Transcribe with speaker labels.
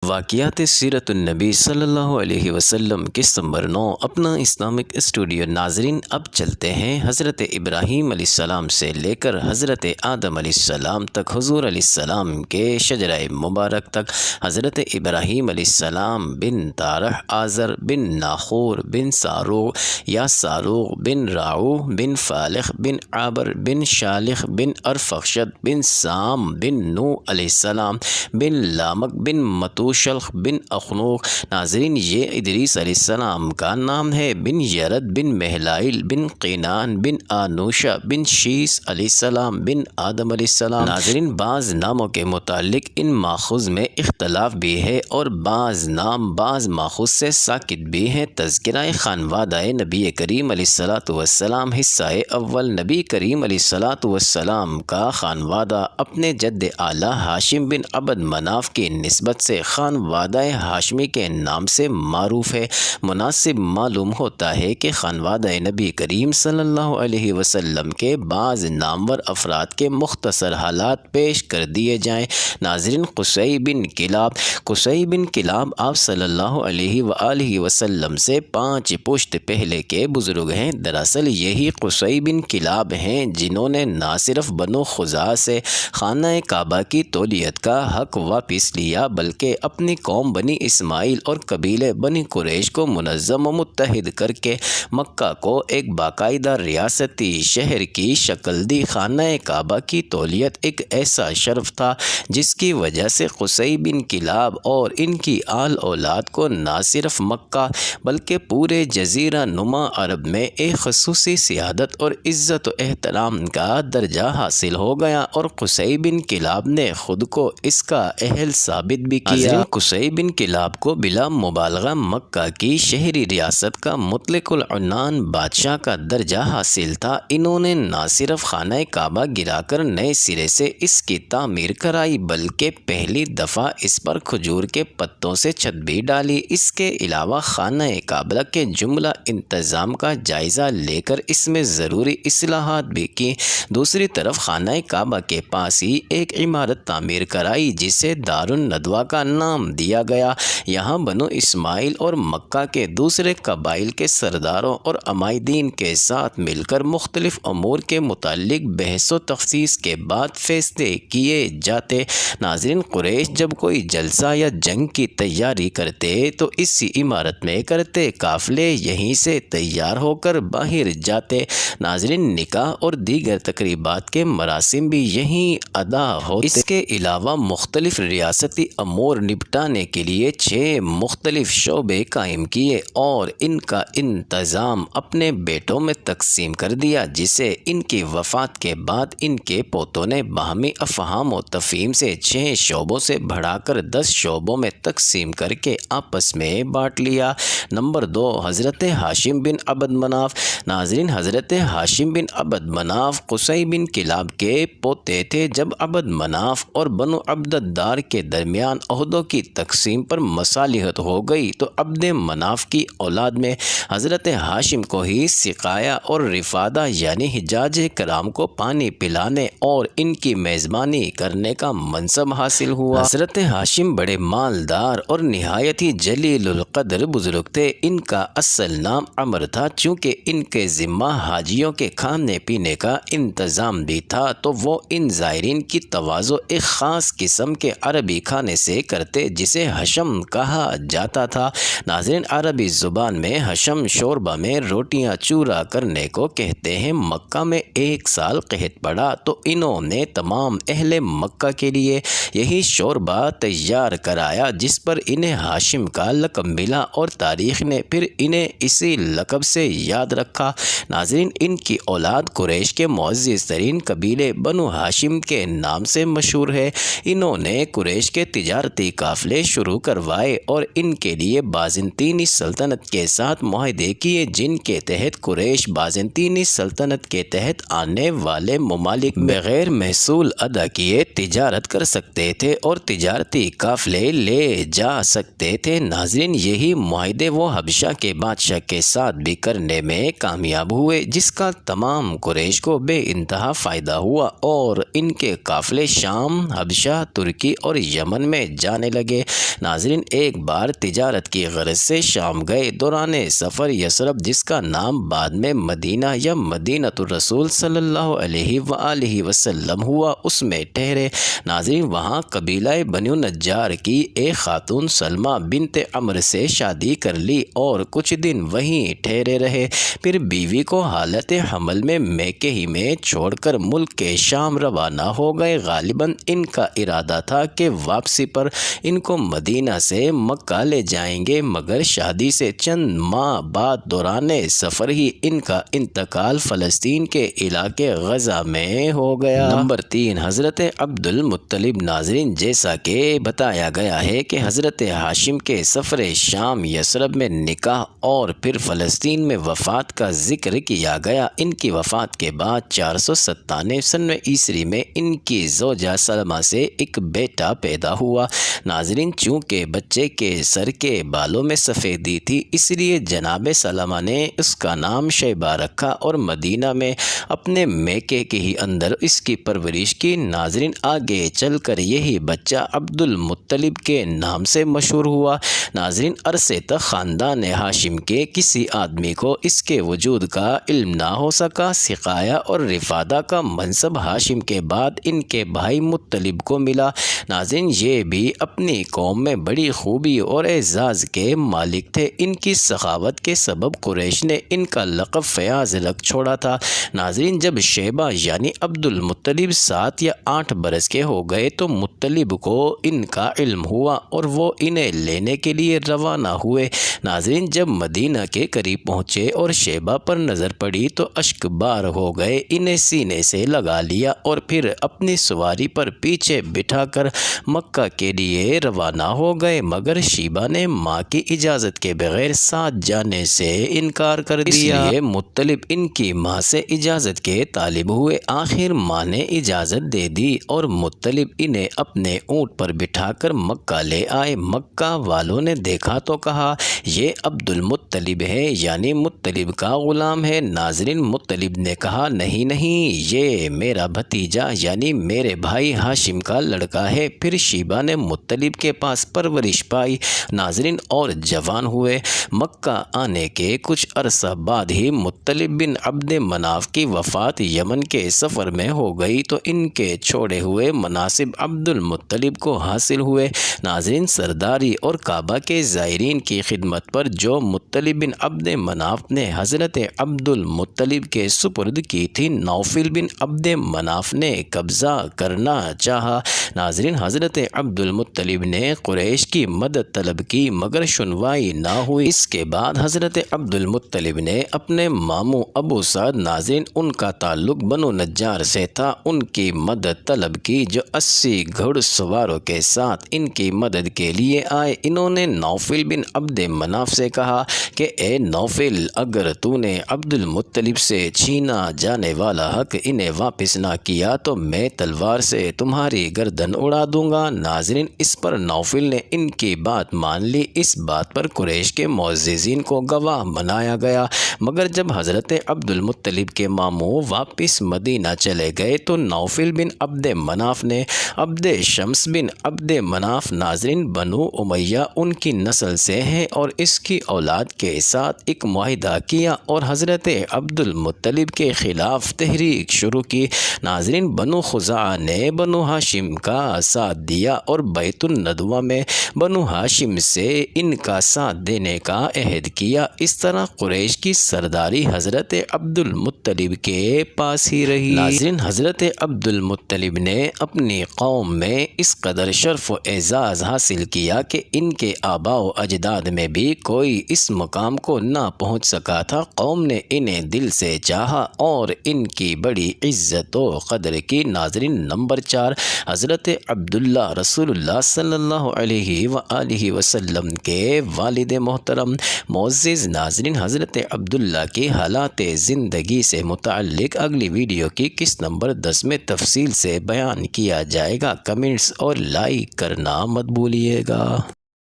Speaker 1: واقعات سیرت النبی صلی اللہ علیہ وسلم قسط نمبر 9 اپنا اسلامک اسٹوڈیو۔ ناظرین، اب چلتے ہیں حضرت ابراہیم علیہ السلام سے لے کر حضرت آدم علیہ السلام تک، حضور علیہ السلام کے شجرہ مبارک تک۔ حضرت ابراہیم علیہ السلام بن تارح، آزر بن ناخور بن ساروغ یا ساروغ بن راعو بن فالخ بن عابر بن شالخ بن ارفخشد بن سام بن نو علیہ السلام بن لامک بن متوشلخ بن اخنوخ۔ ناظرین، یہ ادریس علیہ السلام کا نام ہے۔ بن یرد بن مہلائل بن قینان بن آنوشا بن شیس علیہ السلام بن آدم علیہ السلام۔ ناظرین، بعض ناموں کے متعلق ان ماخوذ میں اختلاف بھی ہے اور بعض نام بعض ماخوذ سے ساکت بھی ہیں۔ تذکرہ خانوادہ نبی کریم علیہ الصلوۃ والسلام، حصہ اول۔ نبی کریم علیہ الصلوۃ والسلام کا خانوادہ اپنے جد اعلیٰ ہاشم بن عبد مناف کی نسبت سے خانوادہ ہاشمی کے نام سے معروف ہے۔ مناسب معلوم ہوتا ہے کہ خانوادہ نبی کریم صلی اللہ علیہ وسلم کے بعض نامور افراد کے مختصر حالات پیش کر دیے جائیں۔ ناظرین، قصی بن کلاب۔ قصی بن کلاب آپ صلی اللہ علیہ وآلہ وسلم سے 5 پشت پہلے کے بزرگ ہیں۔ دراصل یہی قصی بن کلاب ہیں جنہوں نے نہ صرف بنو خزاعہ سے خانہ کعبہ کی تولیت کا حق واپس لیا بلکہ اپنی قوم بنی اسماعیل اور قبیلے بنی قریش کو منظم و متحد کر کے مکہ کو ایک باقاعدہ ریاستی شہر کی شکل دی۔ خانہ کعبہ کی تولیت ایک ایسا شرف تھا جس کی وجہ سے قصی بن کلاب اور ان کی آل اولاد کو نہ صرف مکہ بلکہ پورے جزیرہ نما عرب میں ایک خصوصی سیادت اور عزت و احترام کا درجہ حاصل ہو گیا، اور قصی بن کلاب نے خود کو اس کا اہل ثابت بھی کیا۔ قصی بن کلاب کو بلا مبالغہ مکہ کی شہری ریاست کا مطلق العنان بادشاہ کا درجہ حاصل تھا۔ انہوں نے نہ صرف خانہ کعبہ گرا کر نئے سرے سے اس کی تعمیر کرائی بلکہ پہلی دفعہ اس پر کھجور کے پتوں سے چھت بھی ڈالی۔ اس کے علاوہ خانہ کعبہ کے جملہ انتظام کا جائزہ لے کر اس میں ضروری اصلاحات بھی کی۔ دوسری طرف خانہ کعبہ کے پاس ہی ایک عمارت تعمیر کرائی جسے دار الندوہ کا نام دیا گیا۔ یہاں بنو اسماعیل اور مکہ کے دوسرے قبائل کے سرداروں اور عمائدین کے ساتھ مل کر مختلف امور کے متعلق بحث و تفصیص کے بعد فیصلے کیے جاتے۔ ناظرین، قریش جب کوئی جلسہ یا جنگ کی تیاری کرتے تو اسی عمارت میں کرتے، قافلے یہیں سے تیار ہو کر باہر جاتے۔ ناظرین، نکاح اور دیگر تقریبات کے مراسم بھی یہیں ادا ہوتے۔ اس کے علاوہ مختلف ریاستی امور نپٹانے کے لیے 6 مختلف شعبے قائم کیے اور ان کا انتظام اپنے بیٹوں میں تقسیم کر دیا، جسے ان کی وفات کے بعد ان کے پوتوں نے باہمی افہام و تفہیم سے 6 شعبوں سے بڑھا کر 10 شعبوں میں تقسیم کر کے آپس میں بانٹ لیا۔ نمبر 2، حضرت ہاشم بن عبد مناف۔ ناظرین، حضرت ہاشم بن عبد مناف قصی بن کلاب کے پوتے تھے۔ جب عبد مناف اور بنو عبد الدار کے درمیان عہدوں کی تقسیم پر مصالحت ہو گئی تو عبد مناف کی اولاد میں حضرت ہاشم کو ہی سقایا اور رفادہ یعنی حجاج کرام کو پانی پلانے اور ان کی میزبانی کرنے کا منصب حاصل ہوا۔ حضرت ہاشم بڑے مالدار اور نہایت ہی جلیل القدر بزرگ تھے۔ ان کا اصل نام عمر تھا۔ چونکہ ان کے ذمہ حاجیوں کے کھانے پینے کا انتظام بھی تھا تو وہ ان زائرین کی تواضع ایک خاص قسم کے عربی کھانے سے کرتے جسے حشم کہا جاتا تھا۔ ناظرین، عربی زبان میں حشم شوربہ میں روٹیاں چورا کرنے کو کہتے ہیں۔ مکہ میں 1 سال قحط پڑا تو انہوں نے تمام اہل مکہ کے لیے یہی شوربہ تیار کرایا جس پر انہیں ہاشم کا لقب ملا اور تاریخ نے پھر انہیں اسی لقب سے یاد رکھا۔ ناظرین، ان کی اولاد قریش کے معزز ترین قبیلے بنو ہاشم کے نام سے مشہور ہے۔ انہوں نے قریش کے تجارتی قافلے شروع کروائے اور ان کے لیے بازنطینی سلطنت کے ساتھ معاہدے کیے جن کے تحت قریش بازنطینی سلطنت کے تحت آنے والے ممالک بغیر محصول ادا کیے تجارت کر سکتے تھے اور تجارتی قافلے لے جا سکتے تھے۔ ناظرین، یہی معاہدے وہ حبشہ کے بادشاہ کے ساتھ بھی کرنے میں کامیاب ہوئے جس کا تمام قریش کو بے انتہا فائدہ ہوا اور ان کے قافلے شام، حبشہ، ترکی اور یمن میں جانے لگے۔ ناظرین، ایک بار تجارت کی غرض سے شام گئے۔ دوران سفر یثرب، جس کا نام بعد میں مدینہ یا مدینۃ الرسول صلی اللہ علیہ وآلہ وسلم ہوا، اس میں ٹھہرے۔ ناظرین، وہاں قبیلہ بنو نجار کی ایک خاتون سلمہ بنت عمرو سے شادی کر لی اور کچھ دن وہیں ٹھہرے رہے۔ پھر بیوی کو حالت حمل میں میکے ہی میں چھوڑ کر ملک کے شام روانہ ہو گئے۔ غالباً ان کا ارادہ تھا کہ واپسی پر ان کو مدینہ سے مکہ لے جائیں گے، مگر شادی سے چند ماہ بعد دوران سفر ہی ان کا انتقال فلسطین کے علاقے غزہ میں ہو گیا۔ نمبر 3، حضرت عبد المطلب۔ ناظرین، جیسا کہ بتایا گیا ہے کہ حضرت ہاشم کے سفر شام یثرب میں نکاح اور پھر فلسطین میں وفات کا ذکر کیا گیا۔ ان کی وفات کے بعد 497 عیسوی میں ان کی زوجہ سلمہ سے ایک بیٹا پیدا ہوا۔ ناظرین، چونکہ بچے کے سر کے بالوں میں سفیدی تھی، اس لیے جناب سلمہ نے اس کا نام شیبہ رکھا اور مدینہ میں اپنے میکے کے ہی اندر اس کی پرورش کی۔ ناظرین، آگے چل کر یہی بچہ عبد المطلب کے نام سے مشہور ہوا۔ ناظرین، عرصے تک خاندان ہاشم کے کسی آدمی کو اس کے وجود کا علم نہ ہو سکا۔ سقایا اور رفادہ کا منصب ہاشم کے بعد ان کے بھائی مطلب کو ملا۔ ناظرین، یہ بھی اپنی قوم میں بڑی خوبی اور اعزاز کے مالک تھے۔ ان کی سخاوت کے سبب قریش نے ان کا لقب فیاض رکھ چھوڑا تھا۔ ناظرین، جب شیبہ یعنی عبد المطلب 7 یا 8 برس کے ہو گئے تو مطلب کو ان کا علم ہوا اور وہ انہیں لینے کے لیے روانہ ہوئے۔ ناظرین، جب مدینہ کے قریب پہنچے اور شیبہ پر نظر پڑی تو اشک بار ہو گئے، انہیں سینے سے لگا لیا اور پھر اپنی سواری پر پیچھے بٹھا کر مکہ کے لیے روانہ ہو گئے، مگر شیبہ نے ماں کی اجازت کے بغیر ساتھ جانے سے انکار کر دیا۔ اس لیے مطلب ان کی ماں سے اجازت کے طالب ہوئے۔ آخر ماں نے اجازت دے دی اور مطلب انہیں اپنے اونٹ پر بٹھا کر مکہ لے آئے۔ مکہ والوں نے دیکھا تو کہا، یہ عبد المطلب ہے، یعنی مطلب کا غلام ہے۔ ناظرین، مطلب نے کہا، نہیں نہیں، یہ میرا بھتیجا یعنی میرے بھائی ہاشم کا لڑکا ہے۔ پھر شیبہ نے مطلب کے پاس پرورش پائی، ناظرین، اور جوان ہوئے۔ مکہ آنے کے کچھ عرصہ بعد ہی مطلب بن عبد مناف کی وفات یمن کے سفر میں ہو گئی تو ان کے چھوڑے ہوئے مناصب عبد المطلب کو حاصل ہوئے۔ ناظرین، سرداری اور کعبہ کے زائرین کی خدمت پر جو مطلب بن عبد مناف نے حضرت عبد المطلب کے سپرد کی تھی، نوفل بن عبد مناف نے قبضہ کرنا چاہا۔ ناظرین، حضرت عبد المطلب نے قریش کی مدد طلب کی مگر سنوائی نہ ہوئی۔ اس کے بعد حضرت عبد المطلب نے اپنے ماموں ابو سعد، ناظرین، ان کا تعلق بنو نجار سے تھا، ان کی مدد طلب کی، جو 80 گھڑ سواروں کے ساتھ ان کی مدد کے لیے آئے۔ انہوں نے نوفل بن عبد مناف سے کہا کہ اے نوفل، اگر تو نے عبد المطلب سے چھینا جانے والا حق انہیں واپس نہ کیا تو میں تلوار سے تمہاری گردن اڑا دوں گا۔ ناظرین، اس پر نوفل نے ان کی بات مان لی۔ اس بات پر قریش کے معززین کو گواہ بنایا گیا، مگر جب حضرت عبد المطلب کے ماموں واپس مدینہ چلے گئے تو نوفل بن عبد مناف نے عبد شمس بن عبد مناف، ناظرین، بنو امیہ ان کی نسل سے ہیں، اور اس کی اولاد کے ساتھ ایک معاہدہ کیا اور حضرت عبد المطلب کے خلاف تحریک شروع کی۔ ناظرین، بنو خزاعہ نے بنو ہاشم کا ساتھ دیا اور بیت الندوہ میں بنو ہاشم سے ان کا ساتھ دینے کا عہد کیا۔ اس طرح قریش کی سرداری حضرت عبد المطلب کے پاس ہی رہی۔ ناظرین، حضرت عبد المطلب نے اپنی قوم میں اس قدر شرف و اعزاز حاصل کیا کہ ان کے آباء و اجداد میں بھی کوئی اس مقام کو نہ پہنچ سکا تھا۔ قوم نے انہیں دل سے چاہا اور ان کی بڑی عزت و قدر کی۔ ناظرین، نمبر 4، حضرت عبداللہ رسول اللہ صلی اللہ علیہ وآلہ وسلم کے والد محترم معزز۔ ناظرین، حضرت عبداللہ کی حالات زندگی سے متعلق اگلی ویڈیو کی قسط نمبر 10 میں تفصیل سے بیان کیا جائے گا۔ کمنٹس اور لائک کرنا مت بھولیے گا۔